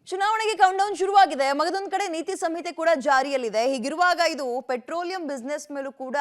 ಚುನಾವಣೆಗೆ ಕೌಂಟ್ಡೌನ್ ಶುರುವಾಗಿದೆ. ಮಗದೊಂದು ಕಡೆ ನೀತಿ ಸಂಹಿತೆ ಕೂಡ ಜಾರಿಯಲ್ಲಿದೆ. ಹೀಗಿರುವಾಗ ಇದು ಪೆಟ್ರೋಲಿಯಂ ಬಿಸ್ನೆಸ್ ಮೇಲೂ ಕೂಡ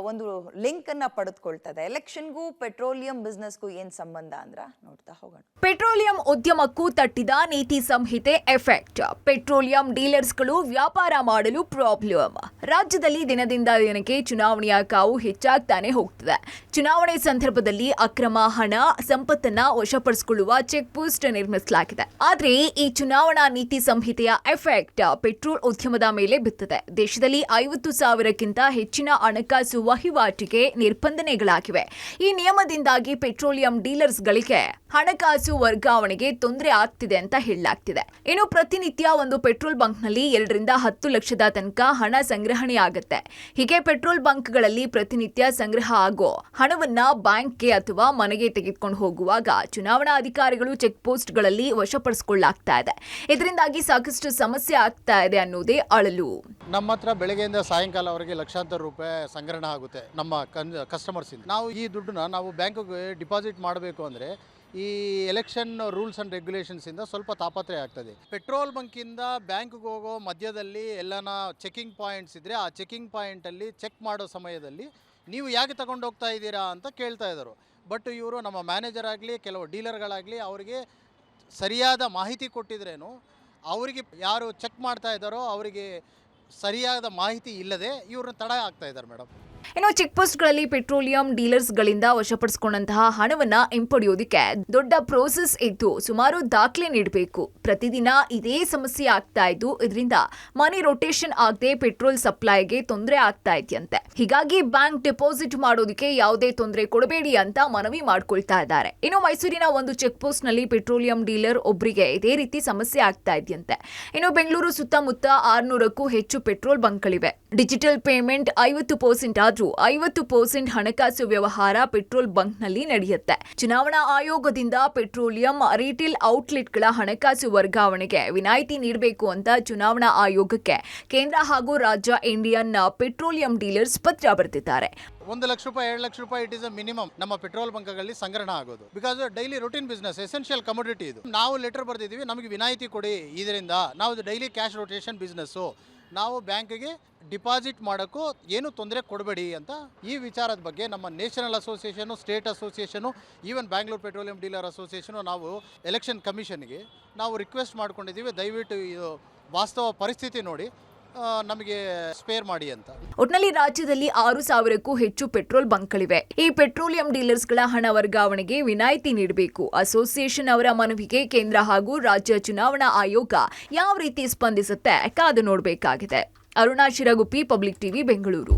ಒಂದು ಲಿಂಕ್ ಅನ್ನ ಪಡೆದುಕೊಳ್ತದೆ. ಎಲೆಕ್ಷನ್ಗೂ ಪೆಟ್ರೋಲಿಯಂ ಬಿಸ್ನೆಸ್ಗೂ ಏನ್ ಸಂಬಂಧ ಅಂದ್ರ ನೋಡ್ತಾ ಹೋಗೋಣ. ಪೆಟ್ರೋಲಿಯಂ ಉದ್ಯಮಕ್ಕೂ ತಟ್ಟಿದ ನೀತಿ ಸಂಹಿತೆ ಎಫೆಕ್ಟ್. ಪೆಟ್ರೋಲಿಯಂ ಡೀಲರ್ಸ್ಗಳು ವ್ಯಾಪಾರ ಮಾಡಲು ಪ್ರಾಬ್ಲಮ್. ರಾಜ್ಯದಲ್ಲಿ ದಿನದಿಂದ ದಿನಕ್ಕೆ ಚುನಾವಣೆಯ ಕಾವು ಹೆಚ್ಚಾಗ್ತಾನೆ ಹೋಗ್ತದೆ. ಚುನಾವಣೆ ಸಂದರ್ಭದಲ್ಲಿ ಅಕ್ರಮ ಹಣ ಸಂಪತ್ತನ್ನ ವಶಪಡಿಸಿಕೊಳ್ಳುವ ಚೆಕ್ ಪೋಸ್ಟ್ ನಿರ್ಮಿಸಲಾಗಿದೆ. ಆದ್ರೆ ಈ ಚುನಾವಣಾ ನೀತಿ ಸಂಹಿತೆಯ ಎಫೆಕ್ಟ್ ಪೆಟ್ರೋಲ್ ಉದ್ಯಮದ ಮೇಲೆ ಬಿತ್ತಿದೆ. ದೇಶದಲ್ಲಿ 50,000ಕ್ಕಿಂತ ಹೆಚ್ಚಿನ ಹಣಕಾಸು ವಹಿವಾಟಿಗೆ ನಿರ್ಬಂಧನೆಗಳಾಗಿವೆ. ಈ ನಿಯಮದಿಂದಾಗಿ ಪೆಟ್ರೋಲಿಯಂ ಡೀಲರ್ಸ್ಗಳಿಗೆ ಹಣಕಾಸು ವರ್ಗಾವಣೆಗೆ ತೊಂದರೆ ಆಗ್ತಿದೆ ಅಂತ ಹೇಳಲಾಗ್ತಿದೆ. ಇನ್ನು ಪ್ರತಿನಿತ್ಯ ಒಂದು ಪೆಟ್ರೋಲ್ ಬಂಕ್ನಲ್ಲಿ 2 ರಿಂದ 10 ಲಕ್ಷದ ತನಕ ಹಣ ಸಂಗ್ರಹಣೆಯಾಗುತ್ತೆ. ಹೀಗೆ ಪೆಟ್ರೋಲ್ ಬಂಕ್ಗಳಲ್ಲಿ ಪ್ರತಿನಿತ್ಯ ಸಂಗ್ರಹ ಆಗೋ ಹಣವನ್ನ ಬ್ಯಾಂಕ್ಗೆ ಅಥವಾ ಮನೆಗೆ ತೆಗೆದುಕೊಂಡು ಹೋಗುವಾಗ ಚುನಾವಣಾ ಅಧಿಕಾರಿಗಳು ಚೆಕ್ ಪೋಸ್ಟ್ಗಳಲ್ಲಿ ವಶಪಡಿಸಿಕೊಳ್ಳಲಾಗ್ತಾ ಇದೆ. ಇದರಿಂದಾಗಿ ಸಾಕಷ್ಟು ಸಮಸ್ಯೆ ಆಗ್ತಾ ಇದೆ ಅನ್ನೋದೇ ಅಳಲು. ನಮ್ಮ ಹತ್ರ ಬೆಳಗ್ಗೆಯಿಂದ ಸಾಯಂಕಾಲವರೆಗೆ ಲಕ್ಷಾಂತರ ರೂಪಾಯಿ ಸಂಗ್ರಹಣ ಆಗುತ್ತೆ ನಮ್ಮ ಕಸ್ಟಮರ್ಸ್ ಇಂದ. ನಾವು ಈ ದುಡ್ಡನ್ನ ನಾವು ಬ್ಯಾಂಕ್ಗೆ ಡಿಪಾಸಿಟ್ ಮಾಡಬೇಕು ಅಂದರೆ ಈ ಎಲೆಕ್ಷನ್ ರೂಲ್ಸ್ ಆ್ಯಂಡ್ ರೆಗ್ಯುಲೇಷನ್ಸಿಂದ ಸ್ವಲ್ಪ ತಾಪತ್ರೆ ಆಗ್ತದೆ. ಪೆಟ್ರೋಲ್ ಬಂಕಿಂದ ಬ್ಯಾಂಕ್ಗೆ ಹೋಗೋ ಮಧ್ಯದಲ್ಲಿ ಎಲ್ಲನ ಚೆಕಿಂಗ್ ಪಾಯಿಂಟ್ಸ್ ಇದ್ದರೆ ಆ ಚೆಕಿಂಗ್ ಪಾಯಿಂಟಲ್ಲಿ ಚೆಕ್ ಮಾಡೋ ಸಮಯದಲ್ಲಿ ನೀವು ಯಾಕೆ ತಗೊಂಡು ಹೋಗ್ತಾ ಇದ್ದೀರಾ ಅಂತ ಕೇಳ್ತಾ ಇದ್ದರು. ಬಟ್ ಇವರು ನಮ್ಮ ಮ್ಯಾನೇಜರ್ ಆಗಲಿ ಕೆಲವು ಡೀಲರ್ಗಳಾಗಲಿ ಅವರಿಗೆ ಸರಿಯಾದ ಮಾಹಿತಿ ಕೊಟ್ಟಿದ್ರೇನು ಅವರಿಗೆ ಯಾರು ಚೆಕ್ ಮಾಡ್ತಾ ಇದ್ದಾರೋ ಅವರಿಗೆ ಸರಿಯಾದ ಮಾಹಿತಿ ಇಲ್ಲದೆ ಇವ್ರನ್ನ ತಡ ಆಗ್ತಾ ಇದ್ದಾರೆ ಮೇಡಮ್. ಇನ್ನು ಚೆಕ್ ಪೋಸ್ಟ್ಗಳಲ್ಲಿ ಪೆಟ್ರೋಲಿಯಂ ಡೀಲರ್ಸ್ಗಳಿಂದ ವಶಪಡಿಸಿಕೊಂಡಂತಹ ಹಣವನ್ನ ಹಿಂಪಡೆಯೋದಕ್ಕೆ ದೊಡ್ಡ ಪ್ರೋಸೆಸ್ ಇದ್ದು ಸುಮಾರು ದಾಖಲೆ ನೀಡಬೇಕು. ಪ್ರತಿದಿನ ಇದೇ ಸಮಸ್ಯೆ ಆಗ್ತಾ ಇದ್ದು ಇದರಿಂದ ಮನಿ ರೊಟೇಷನ್ ಆಗದೆ ಪೆಟ್ರೋಲ್ ಸಪ್ಲೈಗೆ ತೊಂದರೆ ಆಗ್ತಾ ಇದೆಯಂತೆ. ಹೀಗಾಗಿ ಬ್ಯಾಂಕ್ ಡೆಪಾಸಿಟ್ ಮಾಡೋದಕ್ಕೆ ಯಾವುದೇ ತೊಂದರೆ ಕೊಡಬೇಡಿ ಅಂತ ಮನವಿ ಮಾಡ್ಕೊಳ್ತಾ ಇದ್ದಾರೆ. ಇನ್ನು ಮೈಸೂರಿನ ಒಂದು ಚೆಕ್ ಪೋಸ್ಟ್ ನಲ್ಲಿ ಪೆಟ್ರೋಲಿಯಂ ಡೀಲರ್ ಒಬ್ಬರಿಗೆ ಇದೇ ರೀತಿ ಸಮಸ್ಯೆ ಆಗ್ತಾ ಇದೆಯಂತೆ. ಇನ್ನು ಬೆಂಗಳೂರು ಸುತ್ತಮುತ್ತ 600ಕ್ಕೂ ಹೆಚ್ಚು ಪೆಟ್ರೋಲ್ ಬಂಕ್ಗಳಿವೆ. ಡಿಜಿಟಲ್ ಪೇಮೆಂಟ್ 50% ಆದ್ರೂ 50% ಹಣಕಾಸು ವ್ಯವಹಾರ ಪೆಟ್ರೋಲ್ ಬಂಕ್ನಲ್ಲಿ ನಡೆಯುತ್ತೆ. ಚುನಾವಣಾ ಆಯೋಗದಿಂದ ಪೆಟ್ರೋಲಿಯಂ ರಿಟೇಲ್ ಔಟ್ಲೆಟ್ಗಳ ಹಣಕಾಸು ವರ್ಗಾವಣೆಗೆ ವಿನಾಯಿತಿ ನೀಡಬೇಕು ಅಂತ ಚುನಾವಣಾ ಆಯೋಗಕ್ಕೆ ಕೇಂದ್ರ ಹಾಗೂ ರಾಜ್ಯ ಇಂಡಿಯನ್ ಪೆಟ್ರೋಲಿಯಂ ಡೀಲರ್ಸ್ ಪತ್ರ ಬರೆದಿದ್ದಾರೆ. 1 ಲಕ್ಷ ರೂಪಾಯಿ 2 ಲಕ್ಷ ರೂಪಾಯಿ ಇಟ್ ಇಸ್ ಅ ಮಿನಿಮಮ್ ನಮ್ಮ ಪೆಟ್ರೋಲ್ ಬಂಕ್ಗಳಲ್ಲಿ ಸಂಗ್ರಹಣ ಆಗೋದು. Because daily routine business essential commodity ಇದು. ನಾವು ಲೆಟರ್ ಬರ್ದಿದ್ದೀವಿ ನಮಗೆ ವಿನಾಯಿತಿ ಕೊಡಿ, ಇದರಿಂದ ನಾವು ಡೈಲಿ ಕ್ಯಾಶ್ ರೊಟೇಷನ್ ಬಿಸ್ನೆಸ್ಸು, ನಾವು ಬ್ಯಾಂಕಿಗೆ ಡಿಪಾಸಿಟ್ ಮಾಡೋಕ್ಕೂ ಏನು ತೊಂದರೆ ಕೊಡಬೇಡಿ ಅಂತ ಈ ವಿಚಾರದ ಬಗ್ಗೆ ನಮ್ಮ national association, state association, even Bangalore petroleum dealer association ನಾವು ಎಲೆಕ್ಷನ್ ಕಮಿಷನ್ಗೆ ನಾವು ರಿಕ್ವೆಸ್ಟ್ ಮಾಡ್ಕೊಂಡಿದ್ದೀವಿ. ದಯವಿಟ್ಟು ಇದು ವಾಸ್ತವ ಪರಿಸ್ಥಿತಿ ನೋಡಿ ನಮಗೆ ಸ್ಪೇರ್ ಮಾಡಿ ಅಂತ. ಒಟ್ನಲ್ಲಿ ರಾಜ್ಯದಲ್ಲಿ 6,000ಕ್ಕೂ ಹೆಚ್ಚು ಪೆಟ್ರೋಲ್ ಬಂಕ್ಗಳಿವೆ. ಈ ಪೆಟ್ರೋಲಿಯಂ ಡೀಲರ್ಸ್ಗಳ ಹಣ ವರ್ಗಾವಣೆಗೆ ವಿನಾಯಿತಿ ನೀಡಬೇಕು. ಅಸೋಸಿಯೇಷನ್ ಅವರ ಮನವಿಗೆ ಕೇಂದ್ರ ಹಾಗೂ ರಾಜ್ಯ ಚುನಾವಣಾ ಆಯೋಗ ಯಾವ ರೀತಿ ಸ್ಪಂದಿಸುತ್ತೆ ಕಾದು ನೋಡಬೇಕಾಗಿದೆ. Aruna Shiraguppi, public TV, Bengaluru.